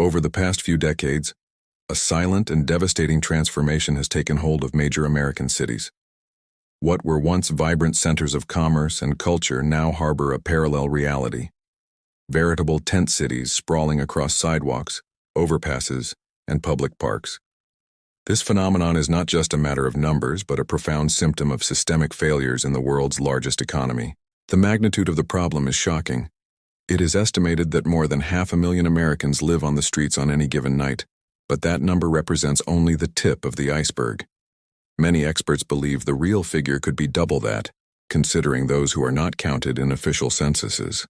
Over the past few decades, a silent and devastating transformation has taken hold of major American cities. What were once vibrant centers of commerce and culture now harbor a parallel reality. Veritable tent cities sprawling across sidewalks, overpasses, and public parks. This phenomenon is not just a matter of numbers, but a profound symptom of systemic failures in the world's largest economy. The magnitude of the problem is shocking. It is estimated that more than 500,000 Americans live on the streets on any given night, but that number represents only the tip of the iceberg. Many experts believe the real figure could be double that, considering those who are not counted in official censuses.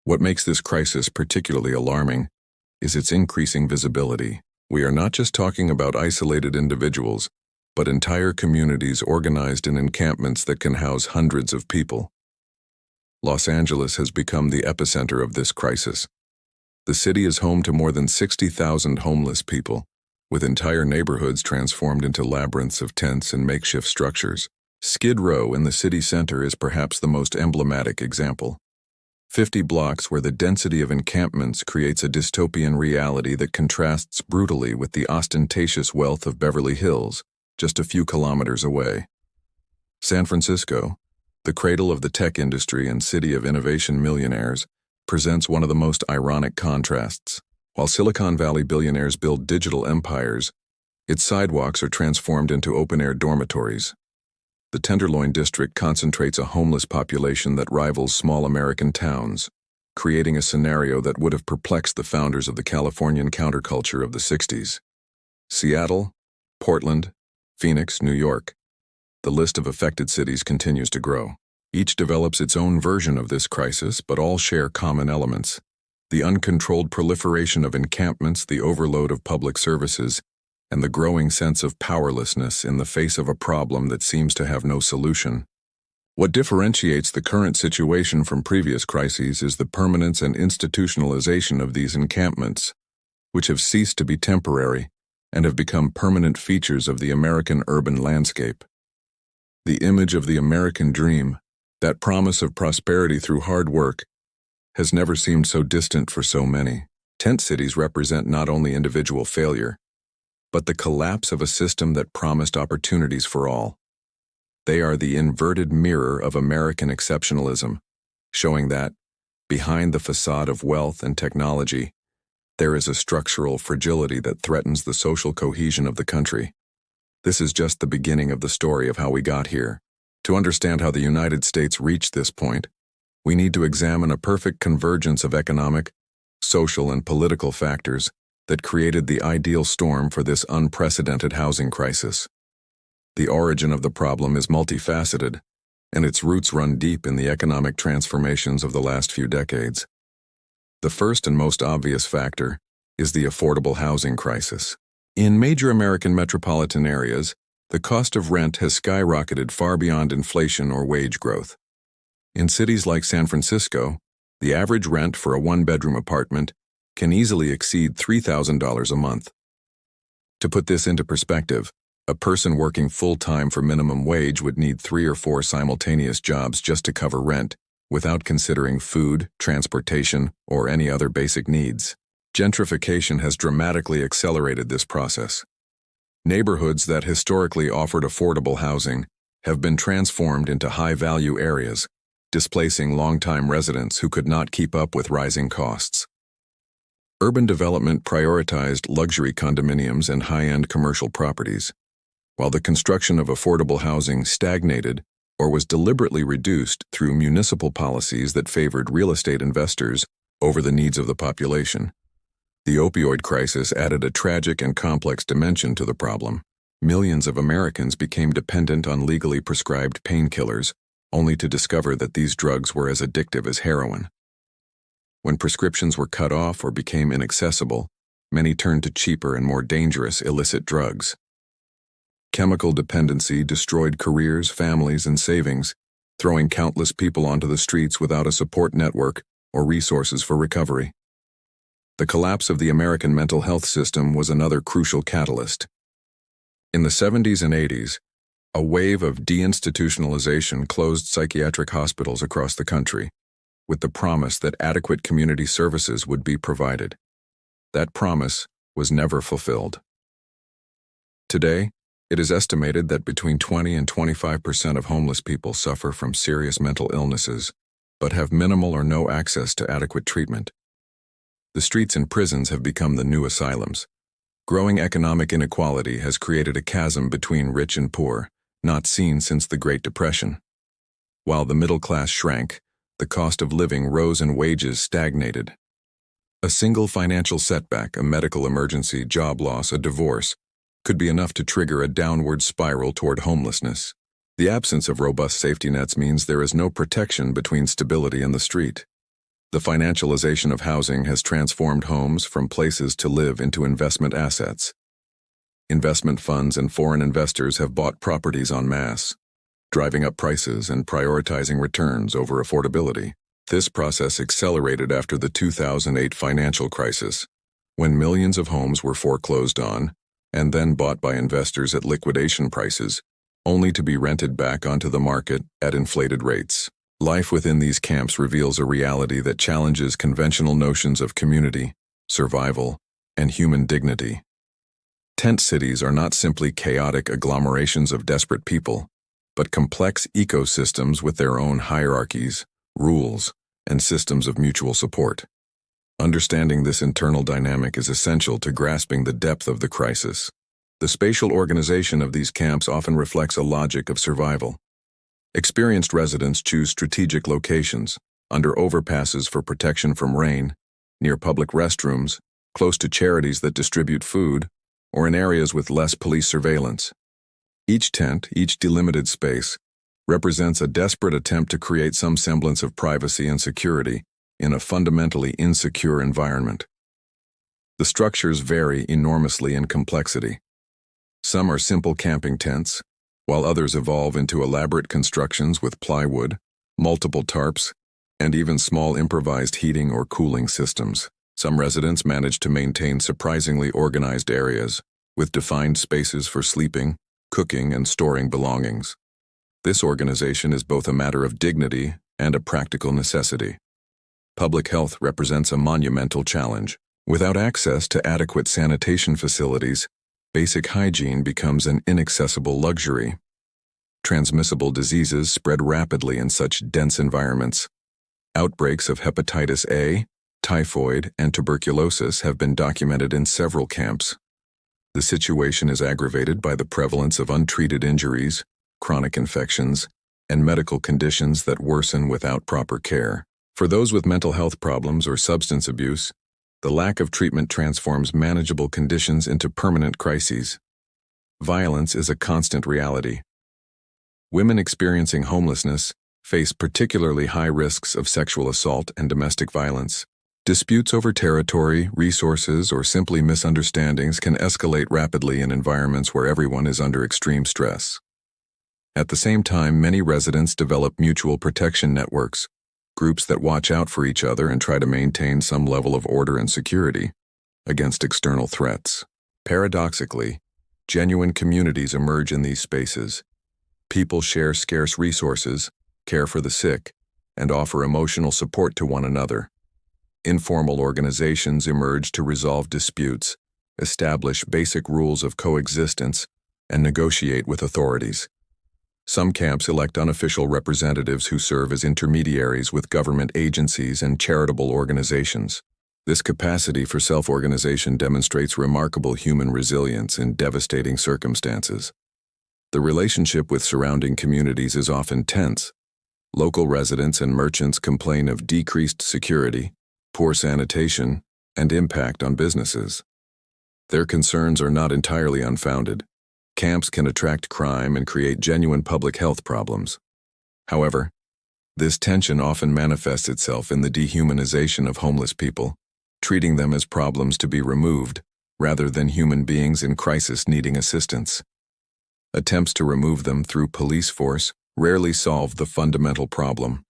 What makes this crisis particularly alarming is its increasing visibility. We are not just talking about isolated individuals, but entire communities organized in encampments that can house hundreds of people. Los Angeles has become the epicenter of this crisis. The city is home to more than 60,000 homeless people, with entire neighborhoods transformed into labyrinths of tents and makeshift structures. Skid Row in the city center is perhaps the most emblematic example. 50 blocks where the density of encampments creates a dystopian reality that contrasts brutally with the ostentatious wealth of Beverly Hills, just a few kilometers away. San Francisco, the cradle of the tech industry and city of innovation millionaires, presents one of the most ironic contrasts. While Silicon Valley billionaires build digital empires, its sidewalks are transformed into open-air dormitories. The Tenderloin district concentrates a homeless population that rivals small American towns, creating a scenario that would have perplexed the founders of the Californian counterculture of the 60s. Seattle, Portland, Phoenix, New York. The list of affected cities continues to grow. Each develops its own version of this crisis, but all share common elements. The uncontrolled proliferation of encampments, the overload of public services, and the growing sense of powerlessness in the face of a problem that seems to have no solution. What differentiates the current situation from previous crises is the permanence and institutionalization of these encampments, which have ceased to be temporary and have become permanent features of the American urban landscape. The image of the American dream, that promise of prosperity through hard work, has never seemed so distant for so many. Tent cities represent not only individual failure, but the collapse of a system that promised opportunities for all. They are the inverted mirror of American exceptionalism, showing that, behind the facade of wealth and technology, there is a structural fragility that threatens the social cohesion of the country. This is just the beginning of the story of how we got here. To understand how the United States reached this point, we need to examine a perfect convergence of economic, social, and political factors that created the ideal storm for this unprecedented housing crisis. The origin of the problem is multifaceted, and its roots run deep in the economic transformations of the last few decades. The first and most obvious factor is the affordable housing crisis. In major American metropolitan areas, the cost of rent has skyrocketed far beyond inflation or wage growth. In cities like San Francisco, the average rent for a one-bedroom apartment can easily exceed $3,000 a month. To put this into perspective, a person working full-time for minimum wage would need 3 or 4 simultaneous jobs just to cover rent, without considering food, transportation, or any other basic needs. Gentrification has dramatically accelerated this process. Neighborhoods that historically offered affordable housing have been transformed into high-value areas, displacing longtime residents who could not keep up with rising costs. Urban development prioritized luxury condominiums and high-end commercial properties, while the construction of affordable housing stagnated or was deliberately reduced through municipal policies that favored real estate investors over the needs of the population. The opioid crisis added a tragic and complex dimension to the problem. Millions of Americans became dependent on legally prescribed painkillers, only to discover that these drugs were as addictive as heroin. When prescriptions were cut off or became inaccessible, many turned to cheaper and more dangerous illicit drugs. Chemical dependency destroyed careers, families, and savings, throwing countless people onto the streets without a support network or resources for recovery. The collapse of the American mental health system was another crucial catalyst. In the 70s and 80s, a wave of deinstitutionalization closed psychiatric hospitals across the country, with the promise that adequate community services would be provided. That promise was never fulfilled. Today, it is estimated that between 20 and 25% of homeless people suffer from serious mental illnesses, but have minimal or no access to adequate treatment. The streets and prisons have become the new asylums. Growing economic inequality has created a chasm between rich and poor, not seen since the Great Depression. While the middle class shrank, the cost of living rose and wages stagnated. A single financial setback, a medical emergency, job loss, a divorce, could be enough to trigger a downward spiral toward homelessness. The absence of robust safety nets means there is no protection between stability and the street. The financialization of housing has transformed homes from places to live into investment assets. Investment funds and foreign investors have bought properties en masse, driving up prices and prioritizing returns over affordability. This process accelerated after the 2008 financial crisis, when millions of homes were foreclosed on and then bought by investors at liquidation prices, only to be rented back onto the market at inflated rates. Life within these camps reveals a reality that challenges conventional notions of community, survival, and human dignity. Tent cities are not simply chaotic agglomerations of desperate people, but complex ecosystems with their own hierarchies, rules, and systems of mutual support. Understanding this internal dynamic is essential to grasping the depth of the crisis. The spatial organization of these camps often reflects a logic of survival. Experienced residents choose strategic locations, under overpasses for protection from rain, near public restrooms, close to charities that distribute food, or in areas with less police surveillance. Each tent, each delimited space, represents a desperate attempt to create some semblance of privacy and security in a fundamentally insecure environment. The structures vary enormously in complexity. Some are simple camping tents, while others evolve into elaborate constructions with plywood, multiple tarps, and even small improvised heating or cooling systems. Some residents manage to maintain surprisingly organized areas, with defined spaces for sleeping, cooking, and storing belongings. This organization is both a matter of dignity and a practical necessity. Public health represents a monumental challenge. Without access to adequate sanitation facilities, basic hygiene becomes an inaccessible luxury. Transmissible diseases spread rapidly in such dense environments. Outbreaks of hepatitis A, typhoid, and tuberculosis have been documented in several camps. The situation is aggravated by the prevalence of untreated injuries, chronic infections, and medical conditions that worsen without proper care. For those with mental health problems or substance abuse, the lack of treatment transforms manageable conditions into permanent crises. Violence is a constant reality. Women experiencing homelessness face particularly high risks of sexual assault and domestic violence. Disputes over territory, resources, or simply misunderstandings can escalate rapidly in environments where everyone is under extreme stress. At the same time, many residents develop mutual protection networks, groups that watch out for each other and try to maintain some level of order and security against external threats. Paradoxically, genuine communities emerge in these spaces. People share scarce resources, care for the sick, and offer emotional support to one another. Informal organizations emerge to resolve disputes, establish basic rules of coexistence, and negotiate with authorities. Some camps elect unofficial representatives who serve as intermediaries with government agencies and charitable organizations. This capacity for self-organization demonstrates remarkable human resilience in devastating circumstances. The relationship with surrounding communities is often tense. Local residents and merchants complain of decreased security, poor sanitation, and impact on businesses. Their concerns are not entirely unfounded. Camps can attract crime and create genuine public health problems. However, this tension often manifests itself in the dehumanization of homeless people, treating them as problems to be removed, rather than human beings in crisis needing assistance. Attempts to remove them through police force rarely solve the fundamental problem.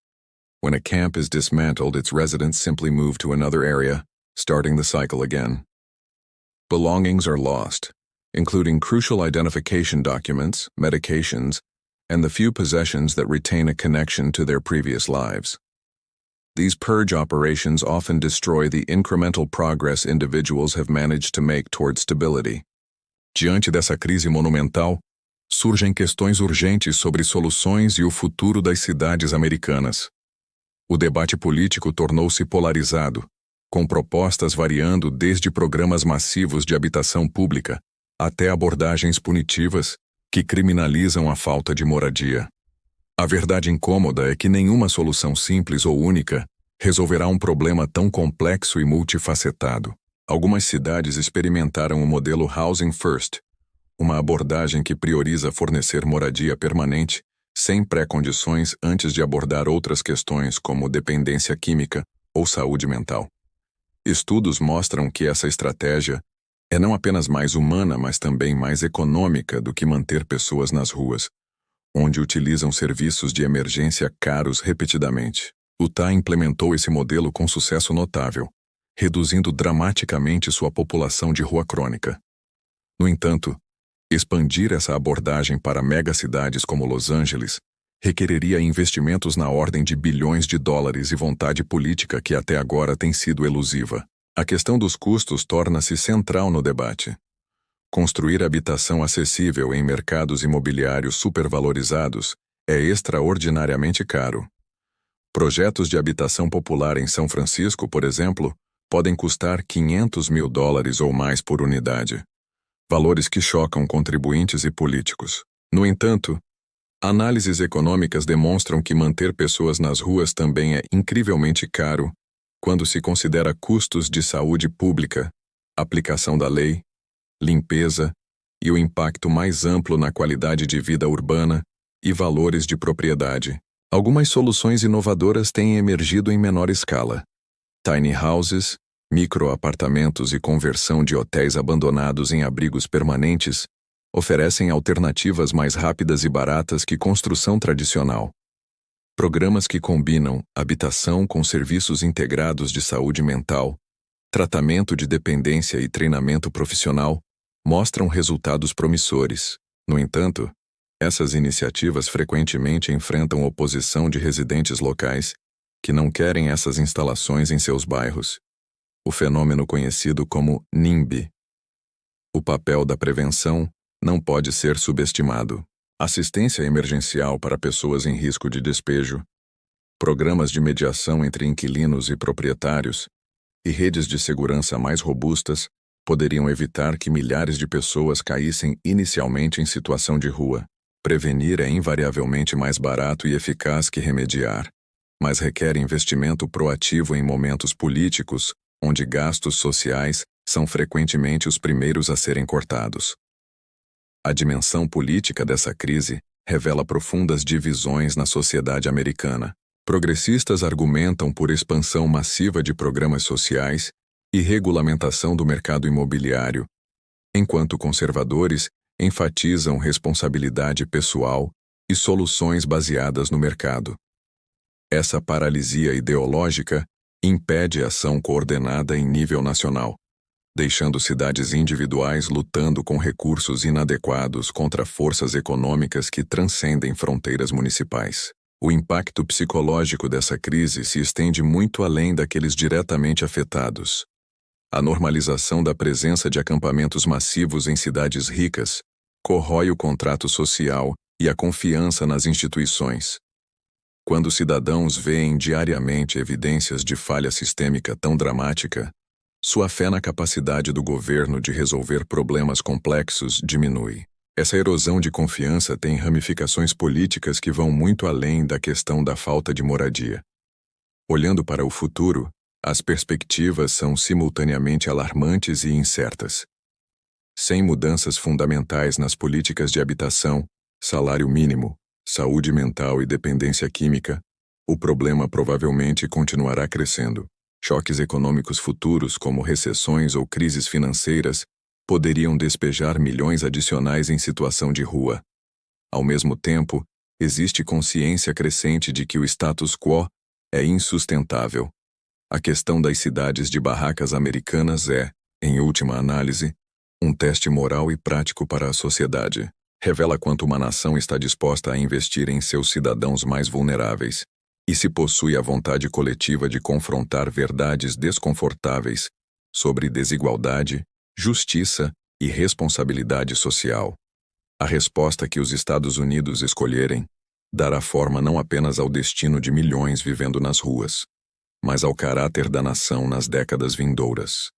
When a camp is dismantled, its residents simply move to another area, starting the cycle again. Belongings are lost, including crucial identification documents, medications, and the few possessions that retain a connection to their previous lives. These purge operations often destroy the incremental progress individuals have managed to make toward stability. Diante dessa crise monumental, surgem questões urgentes sobre soluções e o futuro das cidades americanas. O debate político tornou-se polarizado, com propostas variando desde programas massivos de habitação pública até abordagens punitivas que criminalizam a falta de moradia. A verdade incômoda é que nenhuma solução simples ou única resolverá um problema tão complexo e multifacetado. Algumas cidades experimentaram o modelo Housing First, uma abordagem que prioriza fornecer moradia permanente sem pré-condições antes de abordar outras questões como dependência química ou saúde mental. Estudos mostram que essa estratégia é não apenas mais humana, mas também mais econômica do que manter pessoas nas ruas, onde utilizam serviços de emergência caros repetidamente. Utah implementou esse modelo com sucesso notável, reduzindo dramaticamente sua população de rua crônica. No entanto, expandir essa abordagem para megacidades como Los Angeles requereria investimentos na ordem de bilhões de dólares e vontade política que até agora tem sido elusiva. A questão dos custos torna-se central no debate. Construir habitação acessível em mercados imobiliários supervalorizados é extraordinariamente caro. Projetos de habitação popular em São Francisco, por exemplo, podem custar $500 mil ou mais por unidade. Valores que chocam contribuintes e políticos. No entanto, análises econômicas demonstram que manter pessoas nas ruas também é incrivelmente caro quando se considera custos de saúde pública, aplicação da lei, limpeza e o impacto mais amplo na qualidade de vida urbana e valores de propriedade. Algumas soluções inovadoras têm emergido em menor escala. Tiny houses, microapartamentos e conversão de hotéis abandonados em abrigos permanentes oferecem alternativas mais rápidas e baratas que construção tradicional. Programas que combinam habitação com serviços integrados de saúde mental, tratamento de dependência e treinamento profissional mostram resultados promissores. No entanto, essas iniciativas frequentemente enfrentam oposição de residentes locais que não querem essas instalações em seus bairros. O fenômeno conhecido como NIMBY. O papel da prevenção não pode ser subestimado. Assistência emergencial para pessoas em risco de despejo, programas de mediação entre inquilinos e proprietários e redes de segurança mais robustas poderiam evitar que milhares de pessoas caíssem inicialmente em situação de rua. Prevenir é invariavelmente mais barato e eficaz que remediar, mas requer investimento proativo em momentos políticos, onde gastos sociais são frequentemente os primeiros a serem cortados. A dimensão política dessa crise revela profundas divisões na sociedade americana. Progressistas argumentam por expansão massiva de programas sociais e regulamentação do mercado imobiliário, enquanto conservadores enfatizam responsabilidade pessoal e soluções baseadas no mercado. Essa paralisia ideológica impede ação coordenada em nível nacional, deixando cidades individuais lutando com recursos inadequados contra forças econômicas que transcendem fronteiras municipais. O impacto psicológico dessa crise se estende muito além daqueles diretamente afetados. A normalização da presença de acampamentos massivos em cidades ricas corrói o contrato social e a confiança nas instituições. Quando cidadãos veem diariamente evidências de falha sistêmica tão dramática, sua fé na capacidade do governo de resolver problemas complexos diminui. Essa erosão de confiança tem ramificações políticas que vão muito além da questão da falta de moradia. Olhando para o futuro, as perspectivas são simultaneamente alarmantes e incertas. Sem mudanças fundamentais nas políticas de habitação, salário mínimo, saúde mental e dependência química, o problema provavelmente continuará crescendo. Choques econômicos futuros, como recessões ou crises financeiras, poderiam despejar milhões adicionais em situação de rua. Ao mesmo tempo, existe consciência crescente de que o status quo é insustentável. A questão das cidades de barracas americanas é, em última análise, um teste moral e prático para a sociedade. Revela quanto uma nação está disposta a investir em seus cidadãos mais vulneráveis. E se possui a vontade coletiva de confrontar verdades desconfortáveis sobre desigualdade, justiça e responsabilidade social. A resposta que os Estados Unidos escolherem dará forma não apenas ao destino de milhões vivendo nas ruas, mas ao caráter da nação nas décadas vindouras.